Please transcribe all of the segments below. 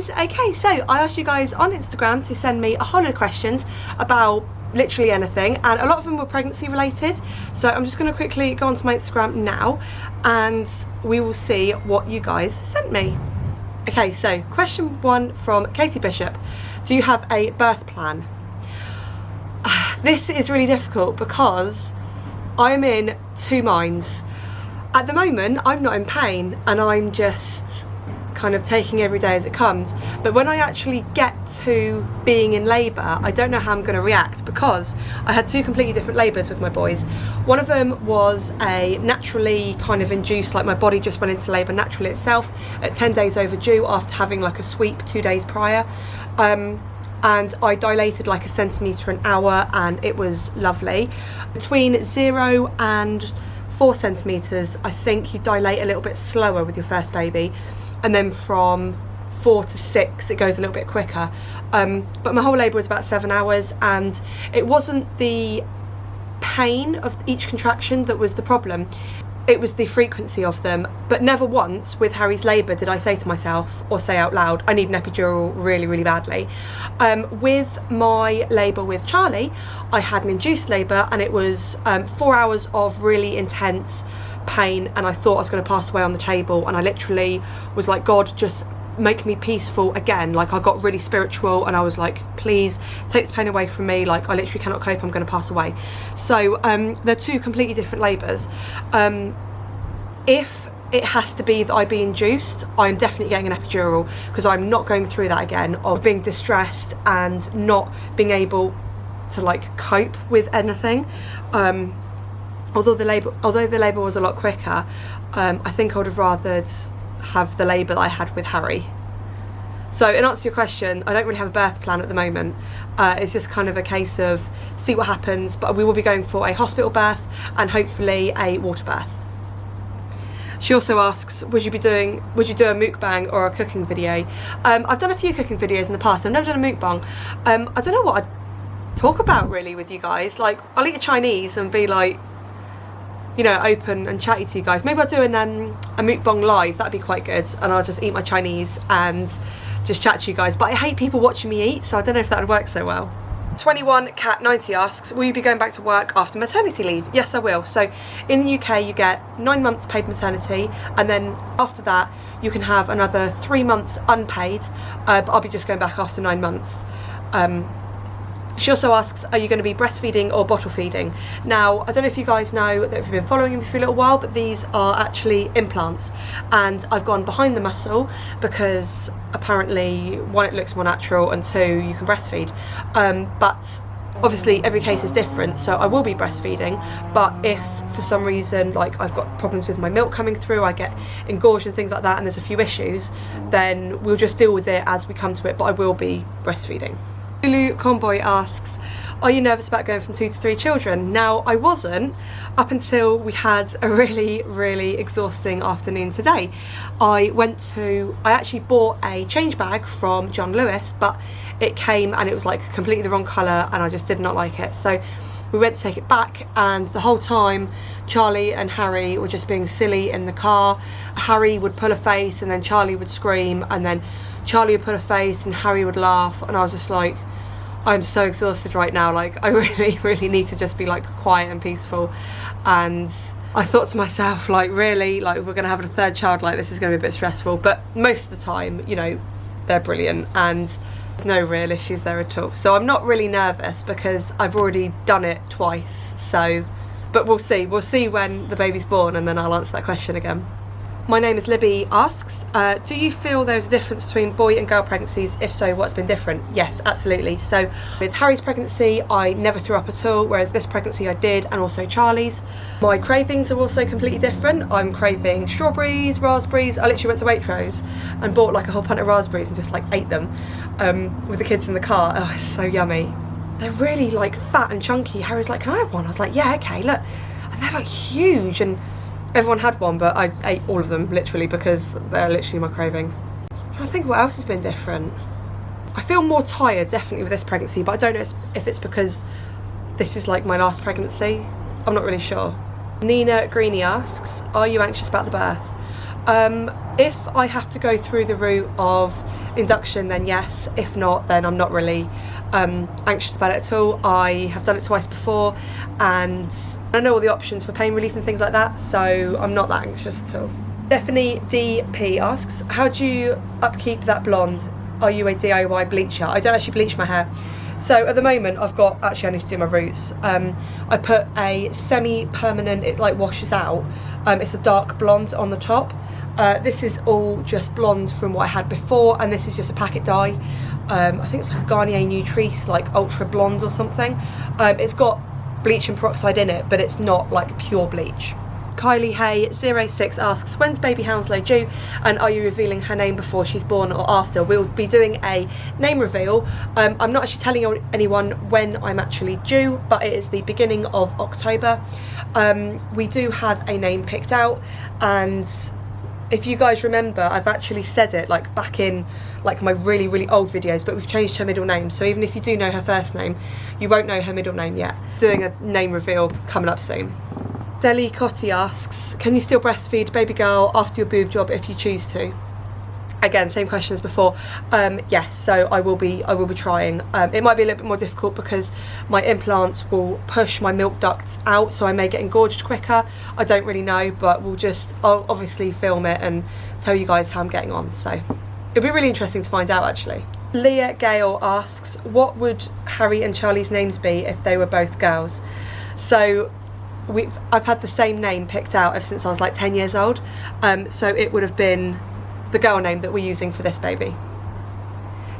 guys. Okay, so I asked you guys on Instagram to send me a whole lot of questions about literally anything, and a lot of them were pregnancy related, so I'm just going to quickly go onto my Instagram now and we will see what you guys sent me. Okay, so question 1 from Katie Bishop. Do you have a birth plan? This is really difficult because I'm in two minds. At the moment I'm not in pain and I'm just kind of taking every day as it comes, but when I actually get to being in labour, I don't know how I'm going to react, because I had 2 completely different labours with my boys. One of them was a naturally kind of induced, like my body just went into labour naturally itself at 10 days overdue after having like a sweep 2 days prior, and I dilated like 1 centimetre an hour and it was lovely. Between 0 and 4 centimetres I think you dilate a little bit slower with your first baby, and then from 4 to 6 it goes a little bit quicker, but my whole labour was about 7 hours, and it wasn't the pain of each contraction that was the problem, it was the frequency of them. But never once with Harry's labour did I say to myself or say out loud, I need an epidural really, really badly. With my labour with Charlie, I had an induced labour, and it was 4 hours of really intense pain, and I thought I was going to pass away on the table, and I literally was like, God, just make me peaceful again. Like, I got really spiritual and I was like, please take this pain away from me, like I literally cannot cope, I'm going to pass away. So they're 2 completely different labours. If it has to be that I be induced, I'm definitely getting an epidural, because I'm not going through that again of being distressed and not being able to like cope with anything. Although the labour was a lot quicker, I think I would have rathered have the labour that I had with Harry. So in answer to your question, I don't really have a birth plan at the moment. It's just kind of a case of see what happens, but we will be going for a hospital birth and hopefully a water birth. She also asks, would you do a mukbang or a cooking video? I've done a few cooking videos in the past. I've never done a mukbang. I don't know what I'd talk about really with you guys. Like, I'll eat a Chinese and be like, you know, open and chatty to you guys. Maybe I'll do a mukbang live, that'd be quite good, and I'll just eat my Chinese and just chat to you guys. But I hate people watching me eat, so I don't know if that would work so well. 21cat90 asks, will you be going back to work after maternity leave? Yes, I will. So in the UK you get 9 months paid maternity, and then after that you can have another 3 months unpaid, but I'll be just going back after 9 months. She also asks, are you going to be breastfeeding or bottle feeding? Now, I don't know if you guys know that if you've been following me for a little while, but these are actually implants, and I've gone behind the muscle because apparently 1, it looks more natural, and 2, you can breastfeed. But obviously every case is different, so I will be breastfeeding, but if for some reason like I've got problems with my milk coming through, I get engorged and things like that, and there's a few issues, then we'll just deal with it as we come to it, but I will be breastfeeding. Lulu Conboy asks, are you nervous about going from 2 to 3 children? Now, I wasn't up until we had a really, really exhausting afternoon today. I actually bought a change bag from John Lewis, but it came and it was like completely the wrong colour, and I just did not like it. So we went to take it back, and the whole time Charlie and Harry were just being silly in the car. Harry would pull a face and then Charlie would scream, and then Charlie would put a face and Harry would laugh, and I was just like, I'm so exhausted right now, like I really, really need to just be like quiet and peaceful. And I thought to myself, like, really, like, we're gonna have a 3rd child, like this is gonna be a bit stressful, but most of the time, you know, they're brilliant and there's no real issues there at all. So I'm not really nervous because I've already done it twice. So, but we'll see when the baby's born, and then I'll answer that question again. My name is Libby asks, do you feel there's a difference between boy and girl pregnancies? If so, what's been different? Yes, absolutely. So with Harry's pregnancy, I never threw up at all, whereas this pregnancy I did, and also Charlie's. My cravings are also completely different. I'm craving strawberries, raspberries. I literally went to Waitrose and bought like a whole pint of raspberries and just like ate them with the kids in the car. Oh, it's so yummy. They're really like fat and chunky. Harry's like, can I have one? I was like, yeah, okay, look. And they're like huge, and everyone had one, but I ate all of them literally because they're literally my craving. I'm trying to think what else has been different. I feel more tired definitely with this pregnancy, but I don't know if it's because this is like my last pregnancy. I'm not really sure. Nina Greeny asks, are you anxious about the birth? If I have to go through the route of induction, then yes. If not, then I'm not really anxious about it at all. I have done it twice before and I know all the options for pain relief and things like that, so I'm not that anxious at all. Stephanie DP asks, how do you upkeep that blonde? Are you a DIY bleacher? I don't actually bleach my hair. So at the moment I've got, actually I need to do my roots. I put a semi-permanent, it's like washes out. It's a dark blonde on the top. This is all just blonde from what I had before, and this is just a packet dye. I think it's like a Garnier Nutrice, like ultra blonde or something. It's got bleaching peroxide in it, but it's not like pure bleach. Kylie Hay 06 asks, when's baby Hounslow due, and are you revealing her name before she's born or after? We'll be doing a name reveal. I'm not actually telling anyone when I'm actually due, but it is the beginning of October. We do have a name picked out, and if you guys remember, I've actually said it like back in like my really old videos, but we've changed her middle name, so even if you do know her first name, you won't know her middle name yet. Doing a name reveal coming up soon. Deli Cotti asks, can you still breastfeed baby girl after your boob job if you choose to? Again, same question as before. Yes, so I will be trying. It might be a little bit more difficult because my implants will push my milk ducts out, so I may get engorged quicker. I don't really know, but I'll obviously film it and tell you guys how I'm getting on. So it'll be really interesting to find out actually. Leah Gale asks, what would Harry and Charlie's names be if they were both girls? So I've had the same name picked out ever since I was like 10 years old. So it would have been the girl name that we're using for this baby.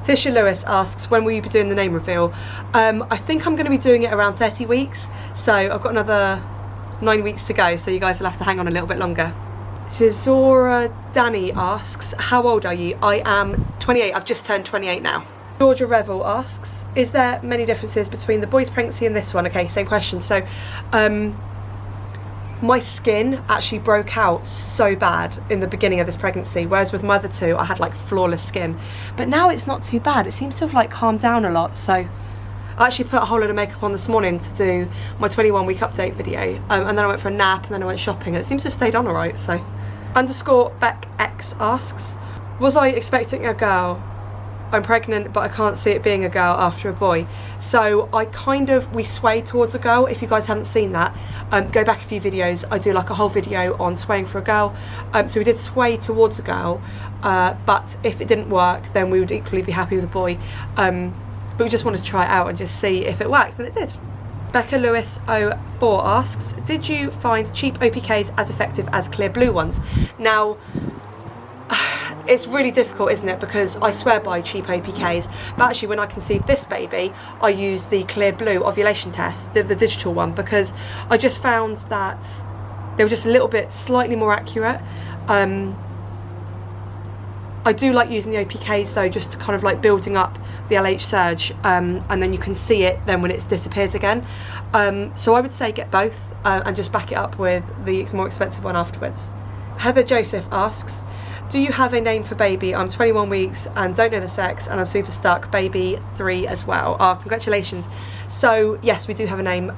Tisha Lewis asks, when will you be doing the name reveal? I think I'm going to be doing it around 30 weeks. So I've got another 9 weeks to go. So you guys will have to hang on a little bit longer. Zora Danny asks, how old are you? I am 28. I've just turned 28 now. Georgia Revel asks, is there many differences between the boys' pregnancy and this one? Okay, same question. So my skin actually broke out so bad in the beginning of this pregnancy, whereas with my other two I had like flawless skin, but now it's not too bad. It seems to have like calmed down a lot. So I actually put a whole lot of makeup on this morning to do my 21-week update video, and then I went for a nap, and then I went shopping, and it seems to have stayed on alright. So _Beck X asks, was I expecting a girl? I'm pregnant, but I can't see it being a girl after a boy. So we swayed towards a girl. If you guys haven't seen that, go back a few videos. I do like a whole video on swaying for a girl. So we did sway towards a girl, but if it didn't work, then we would equally be happy with a boy. But we just wanted to try it out and just see if it worked, and it did. Becca Lewis 04 asks, did you find cheap OPKs as effective as clear blue ones? Now, it's really difficult, isn't it? Because I swear by cheap OPKs, but actually when I conceived this baby, I used the clear blue ovulation test, the digital one, because I just found that they were just a little bit slightly more accurate. I do like using the OPKs though, just to kind of like building up the LH surge, and then you can see it then when it disappears again. So I would say get both, and just back it up with the more expensive one afterwards. Heather Joseph asks, do you have a name for baby? I'm 21 weeks and don't know the sex, and I'm super stuck. Baby 3 as well. Congratulations. So yes, we do have a name.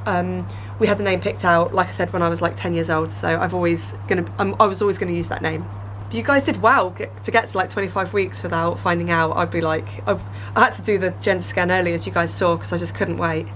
We had the name picked out, like I said, when I was like 10 years old. So I was always gonna use that name. But you guys did well to get to like 25 weeks without finding out. I'd be like, I had to do the gender scan early, as you guys saw, because I just couldn't wait.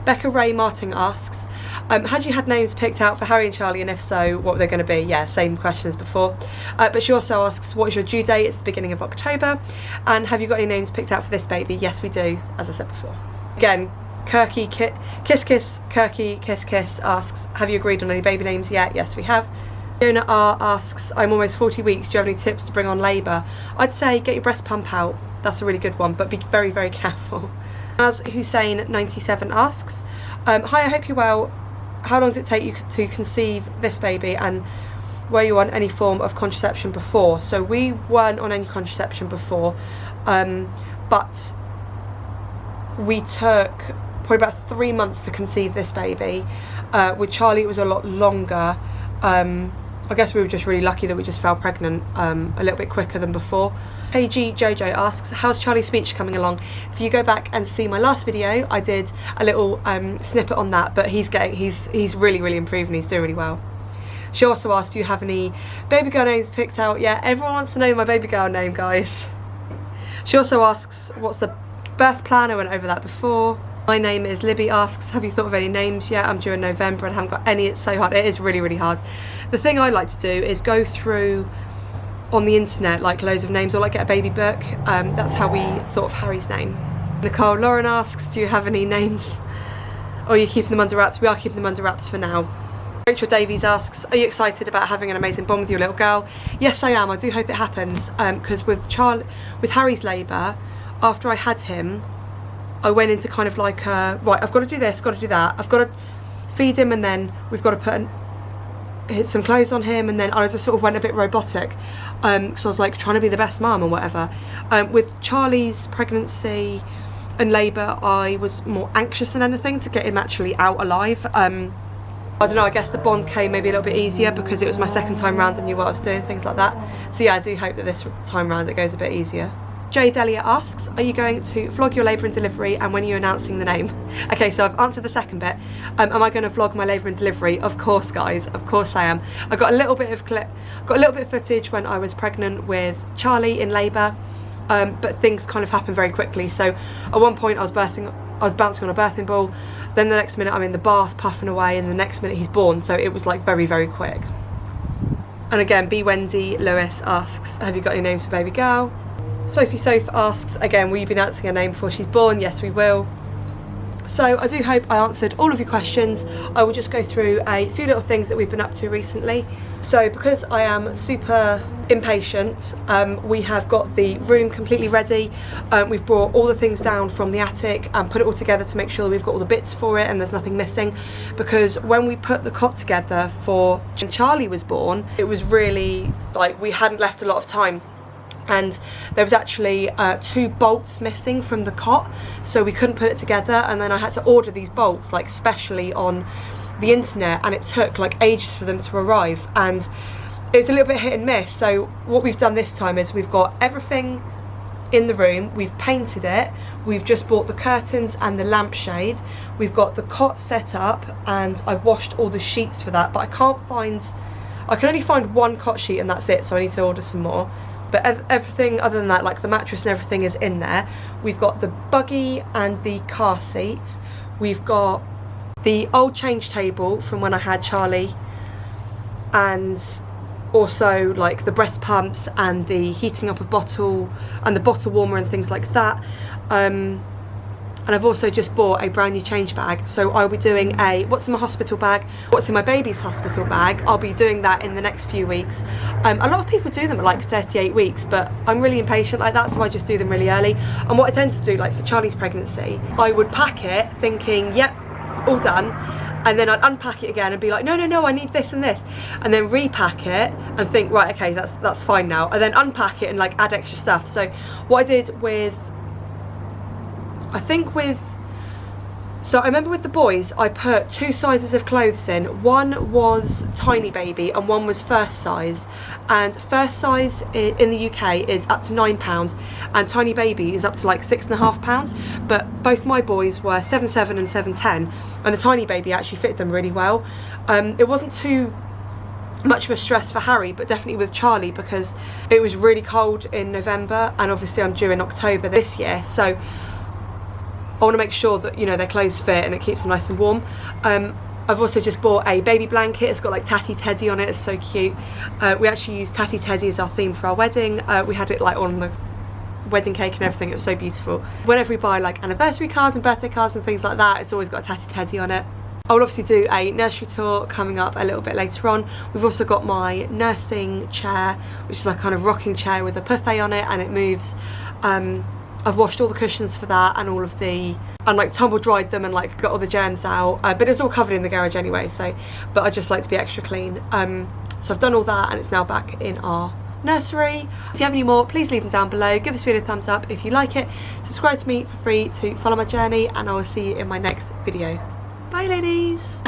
Becca Ray Martin asks, had you had names picked out for Harry and Charlie, and if so, what were they going to be? Yeah, same question as before. But she also asks, what is your due date? It's the beginning of October. And have you got any names picked out for this baby? Yes, we do, as I said before. Again, Kirky Kiss Kiss Kirky Kiss Kiss asks, have you agreed on any baby names yet? Yes, we have. Fiona R asks, I'm almost 40 weeks. Do you have any tips to bring on labour? I'd say get your breast pump out. That's a really good one, but be very, very careful. As Hussein 97 asks, hi, I hope you're well. How long did it take you to conceive this baby, and were you on any form of contraception before? So we weren't on any contraception before, but we took probably about 3 months to conceive this baby. With Charlie it was a lot longer. I guess we were just really lucky that we just fell pregnant a little bit quicker than before. KG Jojo asks, how's Charlie's speech coming along? If you go back and see my last video, I did a little snippet on that, but he's really improved and he's doing really well. She also asked, do you have any baby girl names picked out yet? Everyone wants to know my baby girl name, guys. She also asks, what's the birth plan? I went over that before. My name is Libby asks, have you thought of any names yet? I'm due in November and haven't got any. It's so hard. It is really, really hard. The thing I like to do is go through on the internet like loads of names, or like get a baby book. That's how we thought of Harry's name. Nicole Lauren asks, do you have any names? Or are you keeping them under wraps? We are keeping them under wraps for now. Rachel Davies asks, are you excited about having an amazing bond with your little girl? Yes, I am. I do hope it happens. Because with Harry's labour, after I had him, I went into kind of like right, I've got to do this, got to do that. I've got to feed him, and then we've got to put some clothes on him, and then I just sort of went a bit robotic. So I was like trying to be the best mum and whatever. With Charlie's pregnancy and labour, I was more anxious than anything to get him actually out alive. I don't know, I guess the bond came maybe a little bit easier because it was my second time round and knew what I was doing, things like that. So yeah, I do hope that this time round it goes a bit easier. Jay Delia asks, are you going to vlog your labour and delivery, and when are you announcing the name? Okay, so I've answered the second bit. Am I going to vlog my labour and delivery? Of course, guys, of course I am. I got a little bit of footage when I was pregnant with Charlie in labour, but things kind of happened very quickly. So at one point I was bouncing on a birthing ball, then the next minute I'm in the bath puffing away, and the next minute he's born. So it was like very, very quick. And again, B Wendy Lewis asks, have you got any names for baby girl? Sophie Soph asks, again, will you be announcing her name before she's born? Yes, we will. So I do hope I answered all of your questions. I will just go through a few little things that we've been up to recently. So because I am super impatient, we have got the room completely ready. We've brought all the things down from the attic and put it all together to make sure we've got all the bits for it and there's nothing missing. Because when we put the cot together for when Charlie was born, it was really like we hadn't left a lot of time. And there was actually 2 bolts missing from the cot, so we couldn't put it together, and then I had to order these bolts like specially on the internet, and it took like ages for them to arrive, and it was a little bit hit and miss. So what we've done this time is we've got everything in the room, we've painted it, we've just bought the curtains and the lampshade, we've got the cot set up, and I've washed all the sheets for that, but I can only find 1 cot sheet and that's it, so I need to order some more. But everything other than that, like the mattress and everything, is in there. We've got the buggy and the car seat. We've got the old change table from when I had Charlie, and also like the breast pumps and the heating up of bottle and the bottle warmer and things like that. And I've also just bought a brand new change bag, so I'll be doing a what's in my hospital bag, what's in my baby's hospital bag. I'll be doing that in the next few weeks. A lot of people do them at like 38 weeks, but I'm really impatient like that, so I just do them really early. And what I tend to do, like for Charlie's pregnancy, I would pack it thinking, yep, all done, and then I'd unpack it again and be like, no, I need this and this, and then repack it and think, right, okay, that's fine now, and then unpack it and like add extra stuff. So what I did with, so I remember with the boys, I put 2 sizes of clothes in. One was tiny baby and one was first size. And first size in the UK is up to £9 and tiny baby is up to like £6.5. But both my boys were 7'7" and 7'10", and the tiny baby actually fitted them really well. It wasn't too much of a stress for Harry, but definitely with Charlie, because it was really cold in November and obviously I'm due in October this year. So I want to make sure that, you know, their clothes fit and it keeps them nice and warm. I've also just bought a baby blanket. It's got like Tatty Teddy on it. It's so cute. We actually used Tatty Teddy as our theme for our wedding. We had it like on the wedding cake and everything. It was so beautiful. Whenever we buy like anniversary cards and birthday cards and things like that, it's always got a Tatty Teddy on it. I will obviously do a nursery tour coming up a little bit later on. We've also got my nursing chair, which is like a kind of rocking chair with a buffet on it and it moves. I've washed all the cushions for that and all of the, and like tumble dried them and like got all the germs out, but it was all covered in the garage anyway, so, but I just like to be extra clean. So I've done all that and it's now back in our nursery. If you have any more, please leave them down below. Give this video a thumbs up if you like it. Subscribe to me for free to follow my journey, and I will see you in my next video. Bye ladies.